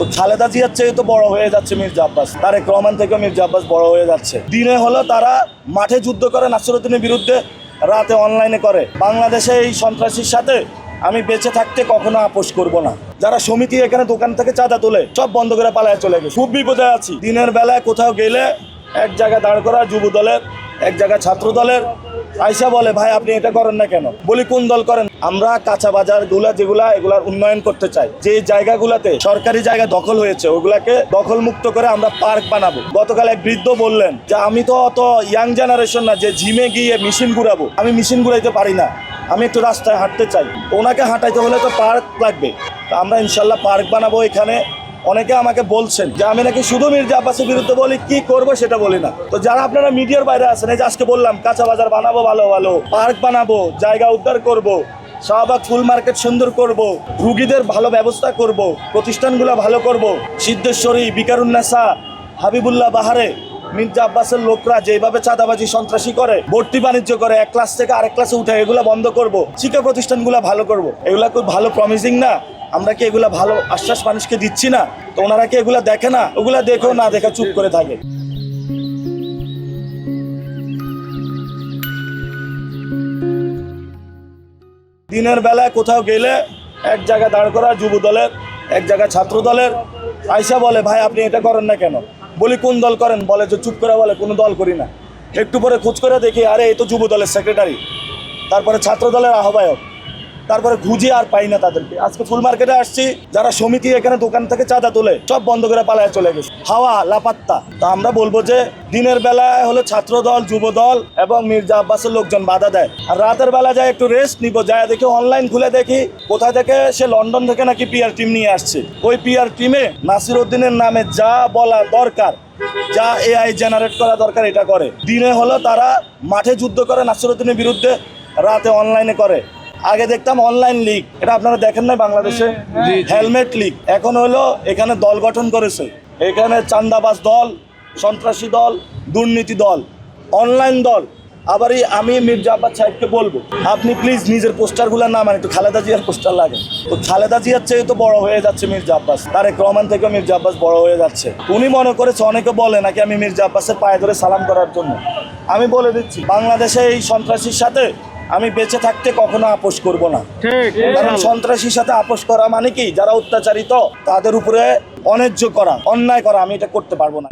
তো খালেদা জিয়ার চেয়ে তো বড় হয়ে যাচ্ছে মির্জা আব্বাস, তারেক রহমান থেকে মির্জা আব্বাস বড় হয়ে যাচ্ছে। দিনে হলো তারা মাঠে যুদ্ধ করে নাসিরউদ্দিনের বিরুদ্ধে, রাতে অনলাইনে করে। বাংলাদেশে এই সন্ত্রাসীর সাথে আমি বেঁচে থাকতে কখনো আপোষ করব না। যারা সমিতি এখানে দোকান থেকে চাঁদা তোলে সব বন্ধ করে পালায় চলে গেছে। খুব বিপদে আছি। দিনের বেলায় কোথাও গেলে এক জায়গায় দাঁড় করা যুব দলের, এক জায়গায় ছাত্র দলের, আইসা বলে ভাই আপনি এটা করেন না কেন? বলি কোন দল করেন? আমরা কাঁচা বাজার এগুলার উন্নয়ন করতে চাই। যে জায়গাগুলোতে সরকারি জায়গা দখল হয়েছে ওগুলাকে দখল মুক্ত করে আমরা পার্ক বানাবো। গতকাল এক বৃদ্ধ বললেন যে আমি তো অত ইয়াং জেনারেশন না যে জিমে গিয়ে মেশিন ঘুরাবো, আমি মেশিন ঘুরাইতে পারি না, আমি একটু রাস্তায় হাঁটতে চাই। ওনাকে হাঁটাইতে হলে তো পার্ক লাগবে। তা আমরা ইনশাল্লাহ পার্ক বানাবো এখানে। অনেকে আমাকে বলছেন যে আমি নাকি শুধু মির্জা আব্বাসের বিরুদ্ধে বলি, কি করব সেটা বলি না। তো যারা আপনারা মিডিয়ার বাইরে আছেন, এই যে আজকে বললাম কাঁচা বাজার বানাবো, ভালো ভালো পার্ক বানাবো, জায়গা উদ্ধার করব, শাহবাগ ফুল মার্কেট সুন্দর করব, রুগীদের ভালো ব্যবস্থা করব, প্রতিষ্ঠানগুলো ভালো করব। সিদ্ধেশ্বরী, বিকারুন্নেসা, হাবিবুল্লাহ বাহারে মির্জা আব্বাসের লোকরা যেভাবে চাঁদাবাজি সন্ত্রাসী করে, ভর্তি বাণিজ্য করে, এক ক্লাস থেকে আরেক ক্লাসে উঠে, এগুলো বন্ধ করব। শিক্ষা প্রতিষ্ঠানগুলো ভালো করব। এগুলা খুব ভালো প্রমিসিং না? আমরা কি এগুলা ভালো আশ্বাস মানুষকে দিচ্ছি না? তো ওনারা কি এগুলা দেখে না? ওগুলা দেখেও না দেখা চুপ করে থাকে। দিনের বেলায় কোথাও গেলে এক জায়গায় দাঁড় করা যুব দলের, এক জায়গায় ছাত্র দলের, আইসা বলে ভাই আপনি এটা করেন না কেন? বলি কোন দল করেন? বলে যে চুপ করে বলে কোনো দল করি না। একটু পরে খোঁজ করে দেখি আরে এই তো যুব দলের সেক্রেটারি, তারপরে ছাত্র দলের আহ্বায়ক, তারপরে খুঁজে আর পাই না তাদেরকে। আজকে ফুল মার্কেটে আসছি, যারা সমিতি এখানে দোকান থেকে চাঁদা তোলে সব বন্ধ করে পালায় চলে গেছে, হাওয়া লাপাত্তা। তা আমরা বলবো যে দিনের বেলায় হলো ছাত্র দল, যুব দল এবং মির্জা আব্বাসের লোকজন বাধা দেয়, আর রাতের বেলা যায় একটু রেস্ট নিবো। যায় দেখি অনলাইন খুলে দেখি কোথায় থেকে সে লন্ডন থেকে নাকি পিআর টিম নিয়ে আসছে। ওই পিআর টিমে নাসিরউদ্দিনের নামে যা বলা দরকার, যা এআই জেনারেট করা দরকার এটা করে। দিনে হলো তারা মাঠে যুদ্ধ করে নাসিরউদ্দিনের বিরুদ্ধে, রাতে অনলাইনে করে। আগে দেখতাম অনলাইন লিগ, এটা আপনারা দেখেন না বাংলাদেশে? Helmet league. এখন হলো এখানে দল গঠন করেছে, এখানে চান্দাবাজ দল, সন্ত্রাসী দল, দুর্নীতি দল, অনলাইন দল। আবার আমি মির্জা আব্বাস সাহেবকে বলবো আপনি প্লিজ নিজের পোস্টারগুলো না মানে একটু খালেদা জিয়ার পোস্টার লাগে। তো খালেদা জিয়ার চেয়ে তো বড় হয়ে যাচ্ছে মির্জা আব্বাস, তারেক রহমান থেকে মির্জা আব্বাস বড় হয়ে যাচ্ছে। উনি মনে করেছে, অনেকে বলে নাকি আমি মির্জা আব্বাসের পায়ে ধরে সালাম করার জন্য। আমি বলে দিচ্ছি বাংলাদেশে এই সন্ত্রাসীর সাথে আমি বেঁচে থাকতে কখনো আপোষ করব না। কারণ সন্ত্রাসীর সাথে আপোষ করা মানে কি, যারা অত্যাচারিত তাদের উপরে অন্যায্য করা, অন্যায় করা, আমি এটা করতে পারবো না।